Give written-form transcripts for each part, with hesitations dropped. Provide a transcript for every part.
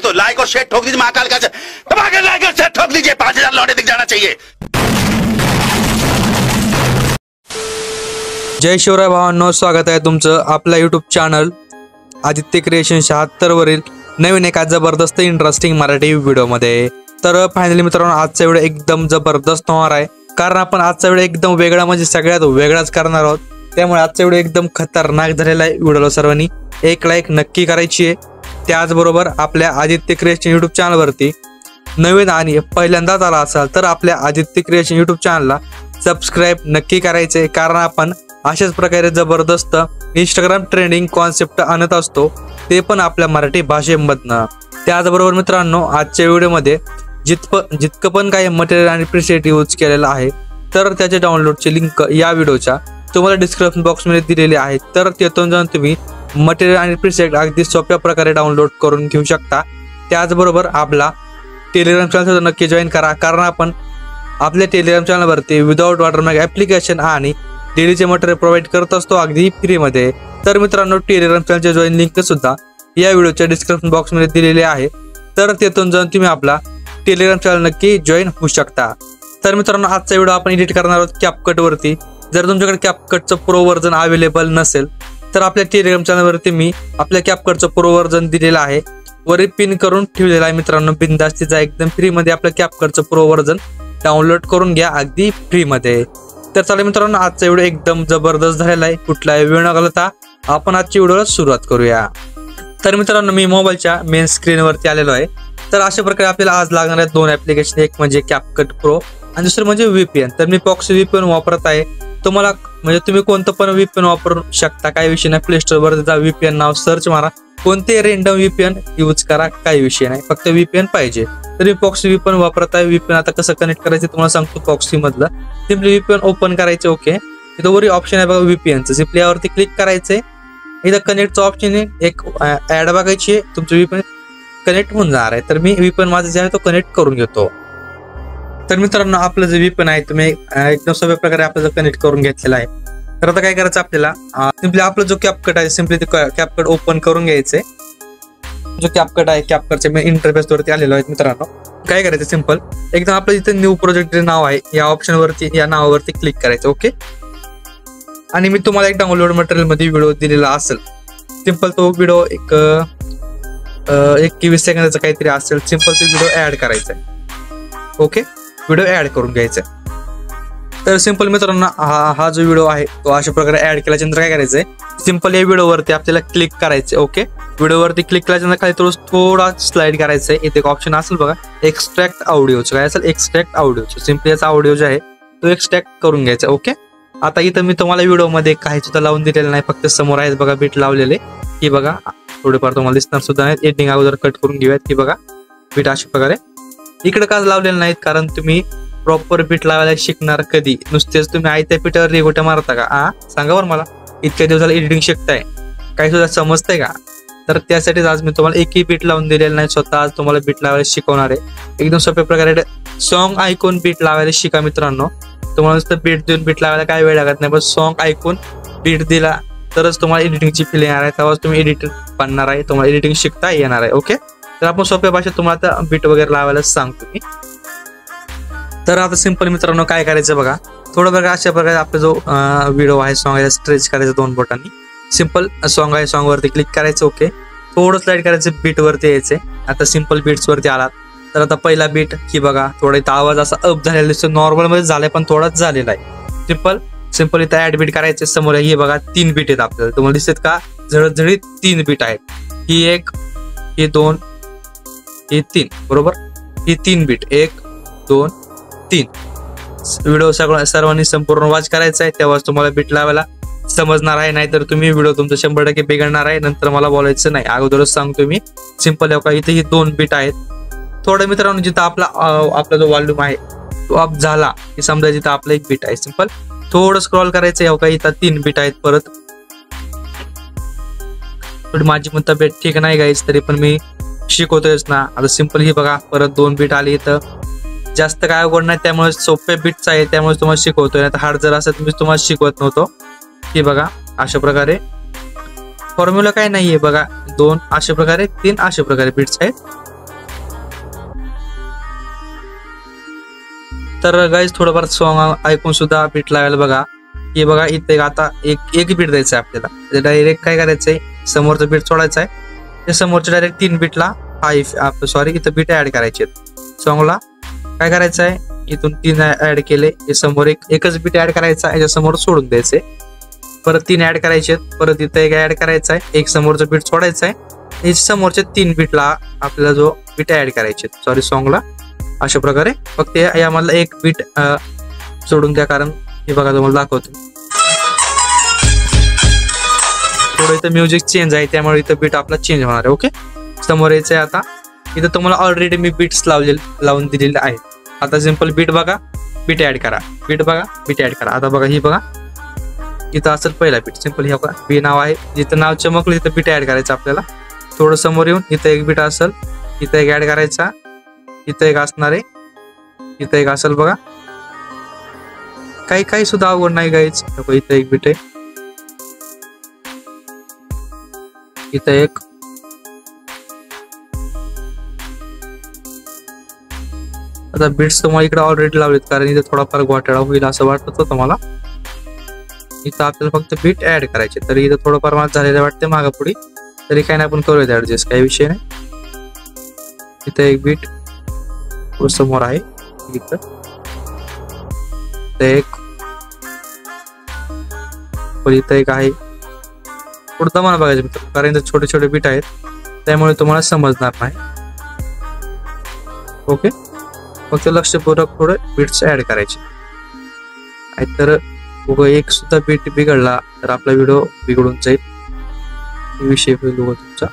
तो लाइक और शेयर ठोक दीजिए, महाकाल का दबाकर लाइक और शेयर ठोक दीजिए, 5000 लौटे दिख जाना चाहिए। जय शिवराय भावांनो, स्वागत आहे तुमचं आपल्या यूट्यूब चॅनल आदित्य क्रिएशन 76 वरील नवीन एका जबरदस्त इंटरेस्टिंग मराठी व्हिडिओमध्ये। तर फायनली मित्रांनो, आजचा व्हिडिओ एकदम जबरदस्त होणार आहे, कारण आपण आजचा व्हिडिओ एकदम वेगळा म्हणजे सगळ्यात वेगळाच करणार आहोत। त्यामुळे आजचा व्हिडिओ एकदम खतरनाक झालेला आहे। व्हिडिओला सर्वांनी एक लाईक नक्की करायची आहे। त्याचबरोबर आपल्या आदित्य क्रिएशन यूट्यूब चॅनलवरती नवीन आणि पहिल्यांदाच आला असाल तर आपल्या आदित्य क्रिएशन यूट्यूब चॅनलला सबस्क्राईब नक्की करायचे, कारण आपण अशाच प्रकारे जबरदस्त इंस्टाग्राम ट्रेंडिंग कॉन्सेप्ट आणत असतो, ते पण आपल्या मराठी भाषेमधनं। त्याचबरोबर मित्रांनो, आजच्या व्हिडिओमध्ये जितकं पण काही मटेरियल आणि प्रीसेट यूज केलेलं आहे तर त्याच्या डाउनलोडची लिंक या व्हिडिओच्या तुम्हाला डिस्क्रिप्शन बॉक्समध्ये दिलेली आहे। तर तिथून जाऊन तुम्ही मटेरियल आणि प्रीसेट अगदी सोप्या प्रकारे डाउनलोड करून घेऊ शकता। त्याचबरोबर आपला टेलिग्राम चॅनल नक्की जॉईन करा, कारण आपण आपल्या टेलिग्राम चॅनलवरती विदाउट वॉटरमार्क ॲप्लिकेशन आणि डेलीचे मटेरियल प्रोव्हाइड करत असतो अगदी फ्रीमध्ये। तर मित्रांनो, टेलिग्राम चॅनलचे जॉईन लिंक सुद्धा या व्हिडिओच्या डिस्क्रिप्शन बॉक्समध्ये दिलेली आहे। तर तिथून जाऊन तुम्ही आपला टेलिग्राम चॅनल नक्की जॉईन होऊ शकता। तर मित्रांनो, आजचा व्हिडिओ आपण एडिट करणार आहोत कॅपकट वरती। जर तुमच्याकडे कॅपकटचं प्रो व्हर्जन अवेलेबल नसेल तर आपल्या टेलिग्राम चॅनलवरती मी आपल्या कॅपकटचं प्रो व्हर्जन दिलेलं आहे, वरी पिन करून ठेवलेलं आहे। मित्रांनो, बिनधास्तीचा एकदम फ्रीमध्ये आपल्या कॅपकटचं प्रो व्हर्जन डाउनलोड करून घ्या अगदी फ्रीमध्ये। तर चला मित्रांनो, आजचा व्हिडिओ एकदम जबरदस्त झालेला आहे। कुठलाही वेळ न घालवता आपण आजच्या व्हिडिओला सुरुवात करूया। तर मित्रांनो, मी मोबाईलच्या मेन स्क्रीनवरती आलेलो आहे। तर अशा प्रकारे आपल्याला आज लागणार आहेत दोन ॲप्लिकेशन, एक म्हणजे कॅपकट प्रो आणि दुसरं म्हणजे VPN। तर मी प्रॉक्सी VPN वापरत आहे। तुम्हाला म्हणजे तुम्ही कोणतं पण VPN वापरू शकता, काही विषय नाही। प्ले स्टोर वर जा, VPN नाव सर्च मारा, कोणते रेंडम VPN यूज करा, काही विषय नाही, फक्त VPN पाहिजे। तर मी प्रॉक्सी VPN वापरत आहे। VPN आता कसं कनेक्ट करायचं तुम्हाला सांगतो। प्रॉक्सी मधलं सिम्पली VPN ओपन करायचे। ओके, इथं वरी ऑप्शन आहे बघा VPNचं, सिम्पली यावरती क्लिक करायचंय। इथं कनेक्टचं ऑप्शन आहे, एक ऍड बघायची आहे, तुमचं VPN कनेक्ट होऊन जाणार आहे। तर मी VPN माझं जे आहे तो कनेक्ट करून घेतो। तर मित्रांनो, आपलं जे VPN आहे तुम्ही एकदम सोप्या प्रकारे आपलं कनेक्ट करून घेतलेला आहे। तर आता काय करायचं आपल्याला, सिम्पली आपला जो कॅपकट आहे सिम्पली ते कॅपकट ओपन करून घ्यायचंय। जो कॅपकट आहे कॅपकटच्या मी इंटरफेस वरती आलेलो आहे। मित्रांनो, काय करायचं, सिम्पल एकदम आपलं इथे न्यू प्रोजेक्ट नाव आहे, या ऑप्शन वरती या नावावरती क्लिक करायचं। ओके, आणि मी तुम्हाला एक डाउनलोड मटेरियल मध्ये व्हिडिओ दिलेला असेल, सिम्पल तो व्हिडिओ एक 20 सेकंदाचा काहीतरी असेल, सिम्पल तो व्हिडिओ ऍड करायचा आहे। ओके, व्हिडिओ ऍड करून घ्यायचा। तर सिंपल मित्रांनो, हा जो व्हिडिओ आहे तो अशा प्रकारे ऍड केल्यानंतर काय करायचंय, सिंपल या व्हिडिओवरती आपल्याला क्लिक करायचंय। ओके, व्हिडिओवरती क्लिक केल्यानंतर खाली थोडा स्लाइड करायचंय। इथे एक ऑप्शन असेल बघा, एक्सट्रॅक्ट ऑडिओचं, काय असेल एक्सट्रॅक्ट ऑडिओचं, सिंपली याचा ऑडिओ जो आहे तो एक्सट्रॅक्ट करून घ्यायचा। ओके, आता इथं मी तुम्हाला व्हिडिओमध्ये काही सुद्धा लावून दिलेलं नाही, फक्त समोर आहेत बघा बीट लावलेले, ही बघा थोडेफार तुम्हाला दिसणार सुद्धा नाहीत। एडिटिंग अगोदर कट करून घेऊयात, ही बघा बीट अशा प्रकारे। इकडे का लावलेलं नाहीत, कारण तुम्ही प्रॉपर बीट लावायला शिकणार कधी, नुसतेच तुम्ही आयत्या पिठावर रेगोट्या मारता का? सांगा बरं मला, इतक्या दिवसाला एडिटिंग शिकताय, काही सुद्धा समजतंय का? तर त्यासाठीच आज मी तुम्हाला एकही बीट लावून दिलेलं नाही, स्वतः आज तुम्हाला बीट लावायला शिकवणार आहे। एकदम सोप्या प्रकारे सॉन्ग ऐकून बीट लावायला शिका मित्रांनो। तुम्हाला नुसतं बीट देऊन बीट लावायला काय वेळ लागत नाही, पण सॉन्ग ऐकून बीट दिला तरच तुम्हाला एडिटिंगची फील येणार आहे, तेव्हाच तुम्ही एडिटर बनणार आहे, तुम्हाला एडिटिंग शिकता येणार आहे। ओके, तर आपण सोप्या भाषेत तुम्हाला आता बीट वगैरे लावायला सांगतो मी। तर आता सिंपल मित्रांनो काय करायचं बघा, थोडं बघा अशा प्रकारे आपला जो व्हिडिओ आहे सॉन्ग आहे स्ट्रेच करायचं 2 बोटांनी। सिंपल सॉन्ग आहे, सॉन्ग वरती क्लिक करायचं। ओके, थोडं स्लाइड करायचं, बीट वरती यायचंय। आता सिंपल बीट्स वरती आलात तर आता पहिला बीट ही बघा, थोडा इथं आवाज असा अप झालेला दिसतो, नॉर्मल मध्ये झालाय पण थोडाच झालेला आहे। सिंपल इथं ऍड बीट करायचे। समोर ही बघा 3 बीट आहेत आपल्याला, तुम्हाला दिसत का, झळझळीत 3 बीट आहेत, ही 1, ही 2, ही 3, बरोबर, ही 3 बीट 1 2 3। व्हिडिओ सर्वांनी संपूर्ण वॉच करायचा आहे, तेव्हाच तुम्हाला बीट लावायला समजणार आहे, नाहीतर तुम्ही व्हिडिओ तुमचा 100% बिघडणार आहे, नंतर मला बोलायचं नाही, अगोदरच सांगतो मी। सिंपल इथे ही 2 बीट आहेत। थोडं मित्रांनो, जिथं आपला जो व्हॉल्यूम आहे तो अप झाला की समजा जिथं आपला 1 बीट आहे, सिंपल थोडं स्क्रॉल करायचं। इथं 3 बीट आहेत परत। थोडी माझी पण तब्येत ठीक नाही गाईस, तरी पण मी शिकवतोयच ना। आता सिंपल ही बघा परत 2 बीट आली, इथं जास्त काय अवघड नाही, त्यामुळे सोपे बीट्स आहे, त्यामुळे तुम्हाला शिकवतोय, नाही तर हार्ड जर असं मी तुम्हाला शिकवत नव्हतो। ही बघा अशा प्रकारे फॉर्म्युला काय नाहीये बघा, 2 अशा प्रकारे 3 अशा प्रकारे बीट्स आहेत। तर गाईज थोडंफार सॉन्ग ऐकून सुद्धा बीट लावायला बघा. हे बघा इथे आता एक बीट द्यायचं आहे आपल्याला. डायरेक्ट काय करायचंय, समोरचं बीट सोडायचं आहे. ते समोरच्या डायरेक्ट 3 बीटला इथं बीट ऍड करायचे. सॉन्गला काय करायचं आहे, इथून 3 ऍड केले, हे समोर एकच बीट ऍड करायचा, याच्या समोर सोडून द्यायचे. परत 3 ऍड करायचे, परत इथं एक ऍड करायचा आहे, एक समोरचं बीट सोडायचं आहे. समोरच्या 3 बीटला आपल्याला जो बीट ऍड करायचे सॉन्गला. अशा प्रकारे फक्त यामधला एक बीट सोडून द्या, कारण हे बघा तुम्हाला दाखवतो. थोडं इथं म्युझिक चेंज आहे, त्यामुळे इथं बीट आपला चेंज होणार आहे. ओके, समोर यायचंय. आता इथं तुम्हाला ऑलरेडी मी बीट्स लावून दिलेले आहेत. आता सिंपल बीट बघा, बीट ऍड करा, बीट बघा, बीट ऍड करा. आता बघा ही बघा, इथं असेल पहिला बीट. सिंपल हे बघा, बी नाव आहे, जिथं नाव चमकलं तिथं बीट ऍड करायचं आपल्याला. थोडं समोर येऊन इथं एक बीट असेल, इथं एक ऍड करायचा, इथं एक असणार आहे, इथं एक असेल बघा. काही सुद्धा अवघड नाही गाईच. इथं एक बीट आहे, इथं एक, आता बीट्स तुम्हाला इकडे ऑलरेडी लावलेत, कारण इथे थोडाफार घोटाळा होईल असं वाटत होतं मला. इथं आपल्याला फक्त बीट ऍड करायचे. तरी इथं थोडंफार मला झालेलं वाटते मागा पुढे, तरी काही नाही आपण करूया ऍडजस्ट, काही विषय नाही. इथं एक बीट समोर आहे, इथं एक, इथं एक आहे. पुढचा मला बघायचं मित्र, कारण इथं छोटे छोटे बीट आहेत, त्यामुळे तुम्हाला समजणार नाही. ओके, फक्त लक्षपूर्वक थोडे बीट्स ऍड करायचे. तर एक सुद्धा बीट बिघडला तर आपला व्हिडिओ बिघडून जाईल, विषय होईल तुमचा.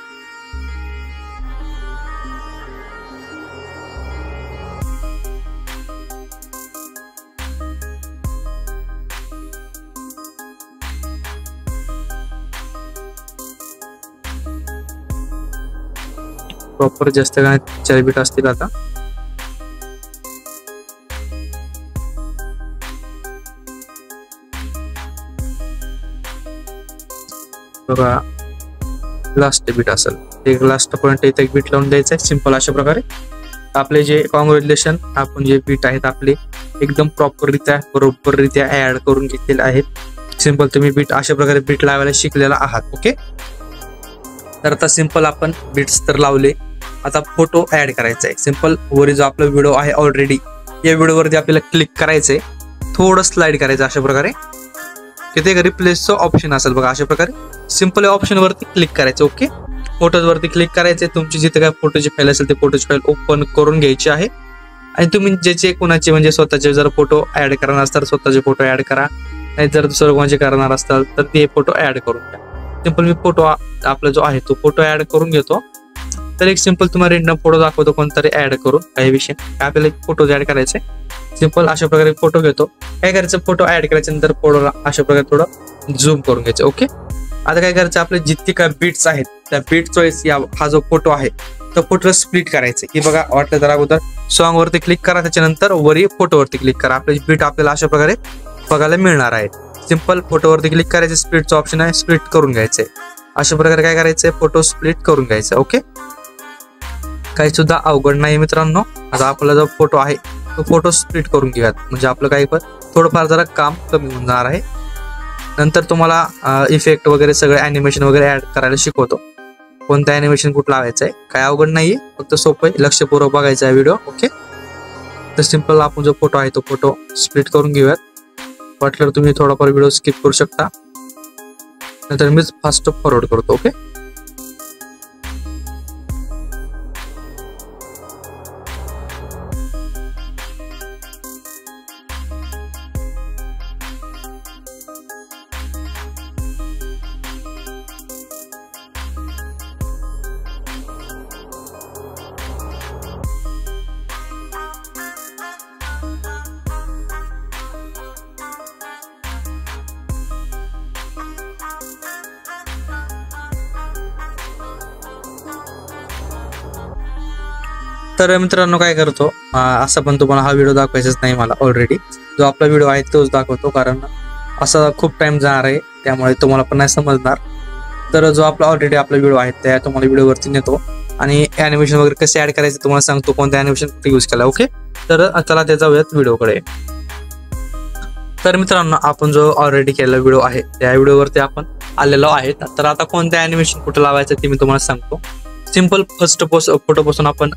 प्रॉपर जास्त गाण्यात 4 बीट असतील. आता बघा लास्ट बीट असेल, एक लास्ट पॉइंट इथे एक बीट लावून द्यायचं आहे. सिंपल अशा प्रकारे आपले जे कॉंग्रॅच्युलेशन, आपण जे बीट आहेत आपले एकदम प्रॉपररित्या बरोबररित्या ऍड करून घेतलेले आहेत. सिंपल तुम्ही बीट अशा प्रकारे बीट लावायला शिकलेला आहात. ओके, तर आता सिंपल आपण बीट्स तर लावले. आता फोटो ऍड करायचा आहे. सिंपल वरी जो आपला व्हिडिओ आहे ऑलरेडी, या व्हिडिओवरती आपल्याला क्लिक करायचंय, थोडं स्लाइड करायचं अशा प्रकारे. तिथे रिप्लेसचं ऑप्शन असेल बघा, अशा प्रकारे सिंपल ऑप्शन वरती क्लिक करायचं. ओके, फोटोज वरती क्लिक करायचे. तुमची जिथे काय फोटोची फाईल असेल ते फोटोची फाईल ओपन करून घ्यायची आहे. आणि तुम्ही ज्याचे कोणाचे म्हणजे स्वतःचे जर फोटो ऍड करणार असतात स्वतःचे फोटो ऍड करा, नाही जर दुसरं कोणाचे करणार असतात तर ते फोटो ऍड करून घ्या. सिंपल मी फोटो आपला जो आहे तो फोटो ऍड करून घेतो. तर एक सिंपल तुम्हाला रेंडम फोटो दाखवतो कोणतरी ऍड करून, काही विषय आपल्याला फोटो ऍड करायचे. सिंपल अशा प्रकारे फोटो घेतो. काय करायचं, फोटो ऍड करायच्या नंतर फोटोला अशा प्रकारे थोडं झूम करून घ्यायचं. ओके, आता काय करायचं, आपले जितके काय बीट्स आहेत त्या बीट चॉईस हा जो फोटो आहे तो फोटो स्प्लिट करायचे. की बघा वाटलं तर अगोदर सॉन्ग वरती क्लिक करा, त्याच्यानंतर वरी फोटोवरती क्लिक करा. आपले बीट आपल्याला अशा प्रकारे बघायला मिळणार आहे. सिंपल फोटोवरती क्लिक करायचे, स्प्लिटचा ऑप्शन आहे, स्प्लिट करून घ्यायचंय. अशा प्रकारे काय करायचंय, फोटो स्प्लिट करून घ्यायचा. ओके, काही सुद्धा अवघड नाही मित्रांनो. आता आपला जो फोटो आहे तो फोटो स्प्लिट करून घेऊयात, म्हणजे आपलं काही पण थोडंफार जरा काम कमी होऊन जाणार आहे. नंतर तुम्हाला इफेक्ट वगैरे सगळे अॅनिमेशन वगैरे ऍड करायला शिकवतो. कोणतं अॅनिमेशन कुठं लावायचं आहे, काय अवघड नाहीये, फक्त सोपं आहे, लक्षपूर्वक बघायचा आहे व्हिडिओ. ओके, तर सिंपल आपण जो फोटो आहे तो फोटो स्प्लिट करून घेऊयात. वाटलं तुम्ही थोडाफार व्हिडिओ स्किप करू शकता, नंतर मीच फास्ट फॉरवर्ड करतो. ओके, तर मित्रांनो काय करतो, असं पण तुम्हाला हा व्हिडिओ दाखवायचाच नाही मला. ऑलरेडी जो आपला व्हिडिओ आहे तोच दाखवतो, कारण असा खूप टाइम जाणार आहे, त्यामुळे तुम्हाला पण नाही समजणार. तर जो आपला ऑलरेडी आपला व्हिडिओ आहे त्या तुम्हाला व्हिडिओवरती नेतो आणि ॲनिमेशन वगैरे कसे ॲड करायचे तुम्हाला सांगतो, कोणतं ॲनिमेशन कुठे यूज केला. ओके, तर चला ते जाऊयात व्हिडिओकडे. तर मित्रांनो, आपण जो ऑलरेडी केलेला व्हिडिओ आहे त्या व्हिडिओवरती आपण आलेलो आहे. तर आता कोणतं ॲनिमेशन कुठं लावायचं ते मी तुम्हाला सांगतो. सिंपल फर्स्ट फोटोपासून आपण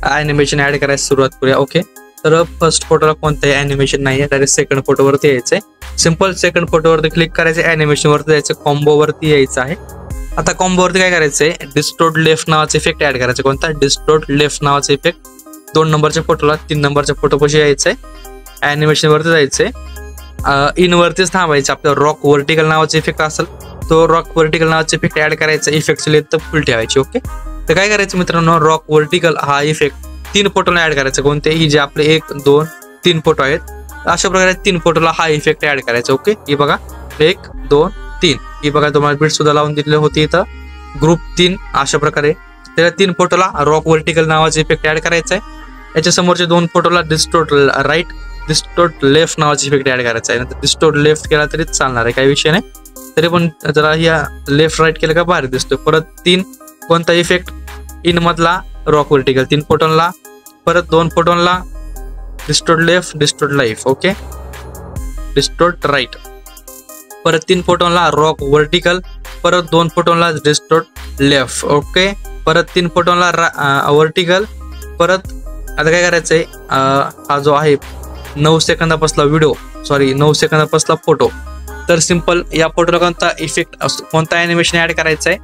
ॲनिमेशन ॲड करायला सुरुवात करूया. ओके, तर फर्स्ट फोटोला कोणताही ॲनिमेशन नाही आहे, डायरेक्ट सेकंड फोटोवरती यायचंय. सिंपल सेकंड फोटोवरती क्लिक करायचं, ॲनिमेशनवरती जायचं, कॉम्बोवरती यायचं आहे. आता कॉम्बोवरती काय करायचंय, डिस्टोर्ट लेफ्ट नावाचा इफेक्ट ऍड करायचा. कोणता? डिस्टोर्ट लेफ्ट नावाचा इफेक्ट 2 नंबरच्या फोटोला 3 नंबरच्या फोटोपाशी यायचंय, ॲनिमेशन वरती जायचंय, इन वरतीच थांबायचं. आपलं रॉक व्हर्टिकल नावाचा इफेक्ट असेल तो रॉक व्हर्टिकल नावाचा इफेक्ट ऍड करायचा, इफेक्टची लेंथ फुल ठेवायची. ओके, तर काय करायचं मित्रांनो, रॉक व्हर्टिकल हा इफेक्ट 3 फोटोला ऍड करायचा. कोणतेही जे आपले 1 2 3 फोटो आहेत, अशा प्रकारे 3 फोटोला हा इफेक्ट ऍड करायचा. ओके, ही बघा 1 2 3, ही बघा तुम्हाला बीट सुद्धा लावून दिलेली होती इथं, ग्रुप 3. अशा प्रकारे त्याला 3 फोटोला रॉक व्हर्टिकल नावाचा इफेक्ट ऍड करायचा आहे. याच्या समोरच्या 2 फोटोला डिस्टोर्ट राईट डिस्टोर्ट लेफ्ट नावाचा इफेक्ट ऍड करायचा आहे. डिस्टोर्ट लेफ्ट केला तरी चालणार आहे, काही विषय नाही. तरी पण जरा या लेफ्ट राईट केलं का भारी दिसतोय. परत 3 कोणता इफेक्ट, इन मधला रॉक व्हर्टिकल 3 फोटोला, परत 2 फोटोला distort left distort left. Okay, distort right, परत 3 फोटोला रॉक व्हर्टिकल, परत 2 फोटोला डिस्टोर्ट लेफ्ट. ओके, परत 3 फोटोला व्हर्टिकल. परत आता काय करायचंय, हा जो आहे 9 सेकंदापासला व्हिडिओ, 9 सेकंदापासला फोटो. तर सिंपल या फोटोला कोणता इफेक्ट असतो, कोणता ॲनिमेशन ऍड करायचा आहे,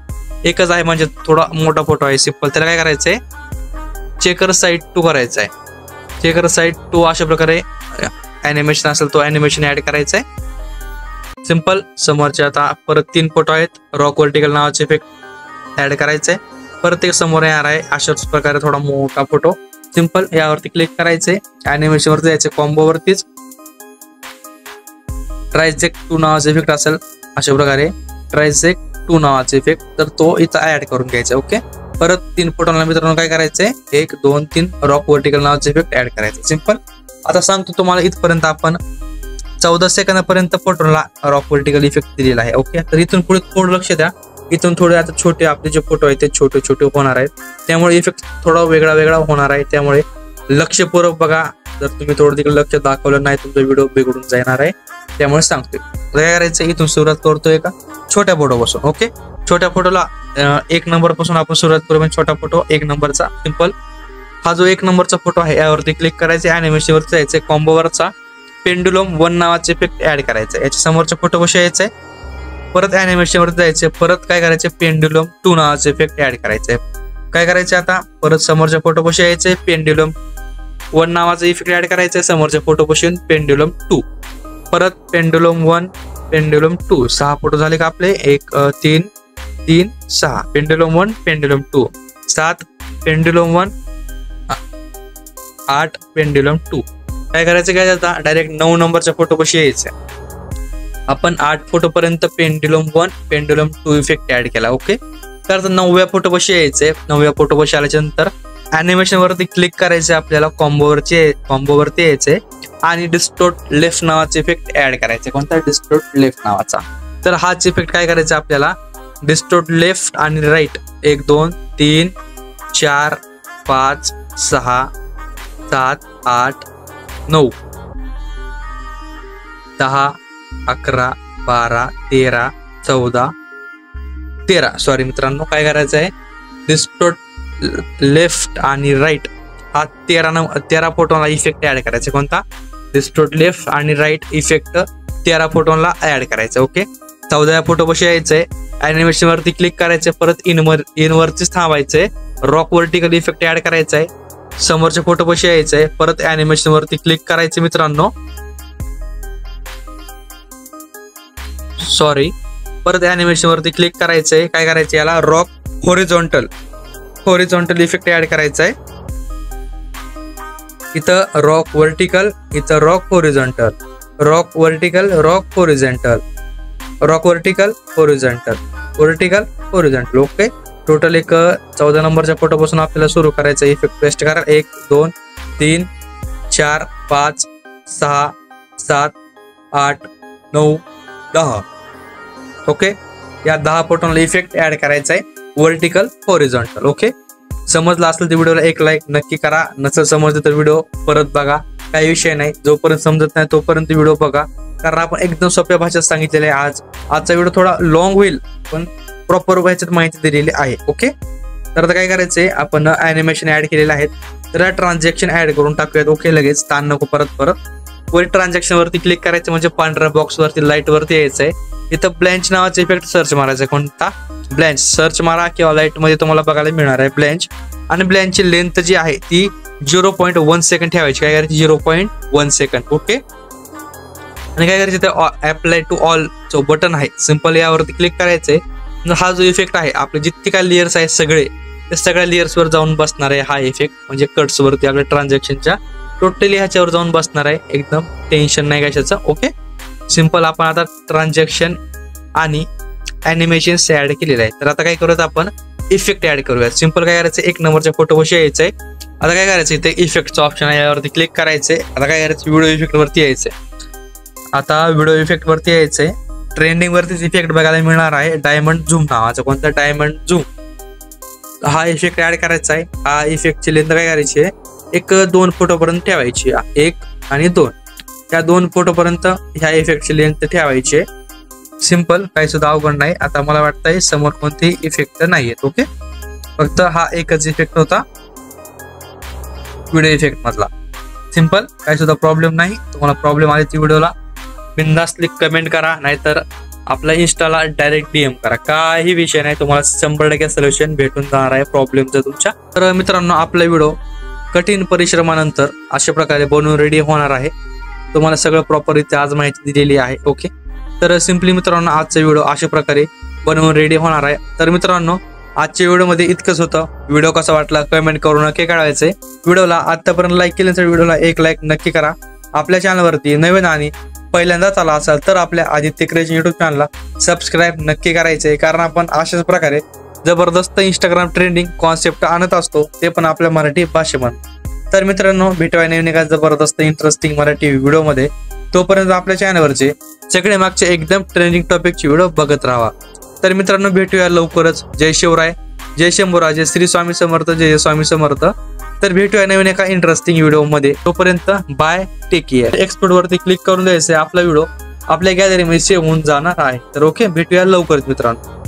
एकच आहे, म्हणजे थोडा मोठा फोटो आहे. सिंपल त्याला काय करायचंय, चेकर साईड 2 करायचा आहे. चेकर साईड 2 अशा प्रकारे ॲनिमेशन असेल तो ॲनिमेशन ऍड करायचा आहे. सिंपल समोरचे आता परत 3 फोटो आहेत, रॉक व्हर्टिकल नावाचे इफेक्ट ऍड करायचंय. परत एक समोर येणार आहे अशाच प्रकारे थोडा मोठा फोटो. सिंपल यावरती क्लिक करायचंय, ॲनिमेशन वरती जायचं, कॉम्बो वरतीच ट्रायजेक्ट 2 नावाचा इफेक्ट असेल, अशा प्रकारे ट्रायजेक्ट 2 नावाचा इफेक्ट, तर तो इथं ऍड करून घ्यायचा. ओके, परत 3 फोटोला मित्रांनो काय करायचंय, 1 2 3 रॉक व्हर्टिकल नावाचा इफेक्ट ऍड करायचा. सिंपल आता सांगतो तुम्हाला, इथपर्यंत आपण 14 सेकंदापर्यंत फोटोला रॉक व्हर्टिकल इफेक्ट दिलेला आहे. ओके, तर इथून पुढे थोडं लक्ष द्या, इथून थोडे आता छोटे आपले जे फोटो आहेत ते छोटे छोटे होणार आहेत, त्यामुळे इफेक्ट थोडा वेगळा होणार आहे. त्यामुळे लक्षपूर्वक बघा, जर तुम्ही थोडं तिकडे लक्ष दाखवलं नाही तुमचा व्हिडिओ बिघडून जाणार आहे. त्यामुळे सांगतोय काय करायचं, इथून सुरुवात करतोय का छोट्या फोटोपासून. ओके, छोट्या फोटोला 1 नंबर पासून आपण सुरुवात करू. छोटा फोटो 1 नंबरचा. सिंपल हा जो 1 नंबरचा फोटो आहे यावरती क्लिक करायचे, ॲनिमेशन वरती जायचंय, कॉम्बोवरचा पेंडुलम 1 नावाचे इफेक्ट ऍड करायचा. याच्या समोरच्या फोटो कसे यायचंय, परत ॲनिमेशन वरती जायचे, परत काय करायचे, पेंडुलम 2 नावाचे इफेक्ट ऍड करायचंय. काय करायचे आता, परत समोरच्या फोटो कसे यायचे, पेंडुलम 1 नावाचा इफेक्ट ऍड करायचंय, समोरच्या फोटो पासून पेंडुलम 2, परत पेंडुलम 1 पेंडुलम 2. 6 फोटो झाले का आपले, 1 3 3 6, पेंडुलम 1 पेंडुलम 2 7, पेंडुलम 1 8, पेंडुलम 2. काय करायचं, काय आता डायरेक्ट 9 नंबरच्या फोटो पाशी यायचं. आपण 8 फोटो पर्यंत पेंडुलम 1 पेंडुलम 2 इफेक्ट ऍड केला. ओके, तर 9व्या फोटो पाशी यायचंय. 9व्या फोटो पाशी आल्याच्या नंतर ॲनिमेशन वरती क्लिक करायचं, आपल्याला कॉम्बोवरती यायचंय आणि डिस्टोर्ट लेफ्ट नावाचा इफेक्ट ऍड करायचा. कोणता? डिस्टोर्ट लेफ्ट नावाचा. तर हाच इफेक्ट काय करायचा आपल्याला, डिस्टोर्ट लेफ्ट आणि राईट 1 2 3 4 5 6 7 8 9 10 11 12 13 14 13. मित्रांनो काय करायचं आहे, डिस्टोर्ट लेफ्ट आणि राईट हा 13 फोटोला इफेक्ट ऍड करायचा. कोणता? डिस्टोर्ट लेफ्ट आणि राईट इफेक्ट 13 फोटोला ऍड करायचं. ओके, 14व्या फोटो कशी यायचंय, ॲनिमेशन वरती क्लिक करायचंय, परत इन वरतीच थांबायचंय, रॉक व्हर्टिकल इफेक्ट ऍड करायचंय, समोरच्या फोटो कशी यायचंय, परत ॲनिमेशन वरती क्लिक करायचे मित्रांनो, परत ॲनिमेशन वरती क्लिक करायचंय. काय करायचं, याला रॉक होरिझॉन्टल इफेक्ट ऍड करायचा आहे. इथं रॉक व्हर्टिकल, इथं rock horizontal, rock vertical, rock horizontal, rock vertical horizontal, vertical horizontal. Okay, total एक 14 नंबरच्या फोटोपासून आपल्याला सुरू करायचं. इफेक्ट पेस्ट करा. 1 2 3 4 5 6 7 8 9 10. ओके, या 10 फोटोला इफेक्ट ऍड करायचा आहे, व्हर्टिकल होरिझॉन्टल. ओके, समजला असेल तर व्हिडिओला एक लाईक नक्की करा, नसेल समजलं तर व्हिडिओ परत बघा, काही विषय नाही. जोपर्यंत समजत नाही तोपर्यंत व्हिडिओ बघा, कारण आपण एकदम सोप्या भाषेत सांगितलेले आहे. आजचा व्हिडिओ थोडा लॉंग होईल पण प्रॉपर ह्याच्यात माहिती दिलेली आहे. ओके, तर आता काय करायचंय, आपण ॲनिमेशन ऍड केलेले आहेत, तर ट्रान्झॅक्शन ऍड करून टाकूयात. ओके, लगेच ताण नको परत वर ट्रान्झॅक्शन वरती क्लिक करायचं, म्हणजे पांढऱ्या बॉक्स वरती लाईट वरती यायचंय. इथं ब्लँच नावाचा इफेक्ट सर्च मारायचा. कोणता? ब्लँच सर्च मारा किंवा लाईट मध्ये तुम्हाला बघायला मिळणार आहे ब्लँच. आणि ब्लँचची लेंथ जी आहे ती 0.1 सेकंड ठेवायची. काय करायची? 0.1 सेकंड. ओके, आणि काय करायचं, ते अप्लाय टू ऑल जो बटन आहे सिंपल यावरती क्लिक करायचंय. हा जो इफेक्ट आहे आपले जितके काय लेयर्स आहेत सगळे, त्या सगळ्या लेयर्स वर जाऊन बसणार आहे हा इफेक्ट. म्हणजे कट्स वरती आपल्या ट्रान्झॅक्शनच्या टोटली ह्याच्यावर जाऊन बसणार आहे. एकदम टेन्शन नाही कशाचं. ओके, सिंपल आपण आता ट्रान्झॅक्शन आणि ॲनिमेशन ऍड केलेलं आहे. तर आता काय करूयात, आपण इफेक्ट ऍड करूयात. सिंपल काय करायचं, एक नंबरच्या फोटोपाशी यायचंय. आता काय करायचं, इथे इफेक्टचं ऑप्शन आहे यावरती क्लिक करायचंय. आता काय करायचं, व्हिडिओ इफेक्ट वरती यायचंय. आता व्हिडिओ इफेक्ट वरती यायचंय. ट्रेंडिंग वरतीच इफेक्ट बघायला मिळणार आहे डायमंड झूम नावाचा. कोणता? Diamond zoom. हा इफेक्ट ऍड करायचा आहे. हा इफेक्टची लेंथ काय करायची आहे, 1-2 फोटोपर्यंत ठेवायची. 1 आणि 2 या 2 फोटोपर्यंत ह्या इफेक्टची लेंथ ठेवायची आहे. सिंपल, काही सुद्धा अवघड नाही. आता मला वाटतंय समोर कोणतेही इफेक्ट नाहीयेत. ओके, फक्त हा एकच इफेक्ट होता व्हिडिओ इफेक्ट मधला. सिंपल, काही सुद्धा प्रॉब्लेम नाही. तुम्हाला प्रॉब्लेम आले ती व्हिडिओला बिंदासली कमेंट करा, नाहीतर आपल्या इंस्टाला डायरेक्ट DM करा. काही विषय नाही, तुम्हाला 100% सोल्युशन भेटून जाणार आहे प्रॉब्लेमचं तुमच्या. तर मित्रांनो, आपला व्हिडिओ कठीण परिश्रमानंतर अशा प्रकारे बनवून रेडी होणार आहे. तुम्हाला सगळं प्रॉपर इथे आज माहिती दिलेली आहे. ओके, तर सिंपली मित्रांनो आजचा व्हिडिओ अशा प्रकारे बनवून रेडी होणार आहे. तर मित्रांनो, आजच्या व्हिडिओमध्ये इतकंच होतं. व्हिडिओ कसा वाटला कमेंट करून नक्की कळवायचंय. व्हिडिओला आतापर्यंत लाईक केल्यानंतर व्हिडिओला एक लाईक नक्की करा. आपल्या चॅनलवरती नवीन आणि पहिल्यांदाच आला असाल तर आपल्या आदित्य क्रिएशन युट्यूब चॅनलला सबस्क्राईब नक्की करायचंय, कारण आपण अशाच प्रकारे जबरदस्त इंस्टाग्राम ट्रेंडिंग कॉन्सेप्ट आणत असतो, ते पण आपल्या मराठी भाषेमध्ये. तर मित्रांनो, भेटूया नवीन एका जबरदस्त इंटरेस्टिंग मराठी व्हिडिओमध्ये. तोपर्यंत आपल्या चॅनलवरचे सगळे मागचे एकदम ट्रेंडिंग टॉपिकचे व्हिडिओ बघत राहा. तर मित्रांनो, भेटूया लवकरच. जय शिवराय, जय शंभूराज, जय श्री स्वामी समर्थ, जय स्वामी समर्थ. तर भेटूया नवीन एका इंटरेस्टिंग व्हिडिओमध्ये. तोपर्यंत बाय, टेक केअर. एक्सपोर्ट वरती क्लिक करून द्यायचं, आपला व्हिडिओ आपल्या गॅलरीमध्ये सेव्ह होऊन जाणार आहे. तर ओके, भेटूया लवकरच मित्रांनो.